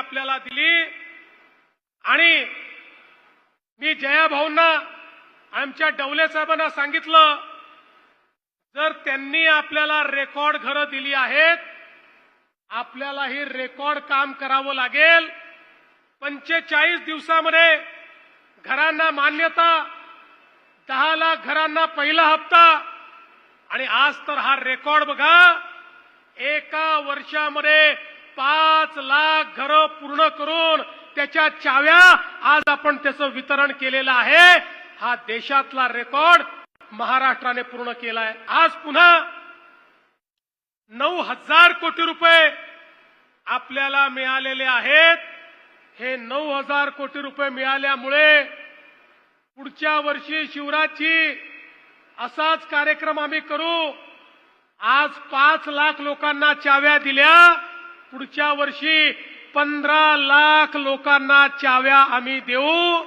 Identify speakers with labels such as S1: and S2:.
S1: आपल्याला दिली। आणि मी जयाभाऊंना आमच्या डवले साहेबांना सांगितलं, जर त्यांनी आपल्याला रेकॉर्ड घरं दिली आहेत, आपल्याला ही रेकॉर्ड काम करावं लागेल। 45 दिवसामध्ये घरांना मान्यता, 10 लाख घरांना पहिला हप्ता, आणि आज तर हा रेकॉर्ड बघा, एका वर्षामध्ये 5 लाख घरं पूर्ण करून त्याच्या चाव्या आज आपण त्याचं वितरण केलेलं आहे। हा देशातला रेकॉर्ड महाराष्ट्राने पूर्ण केलाय। आज पुन्हा 9,000 कोटी रुपये आपल्याला मिळालेले आहेत। हे 9,000 कोटी रुपये मिळाल्यामुळे पुढच्या वर्षी शिवराजची असाच कार्यक्रम आम्ही करू। आज 5 लाख लोकांना चाव्या दिल्या, पुढच्या वर्षी 15 लाख लोकांना चाव्या आम्ही देऊ।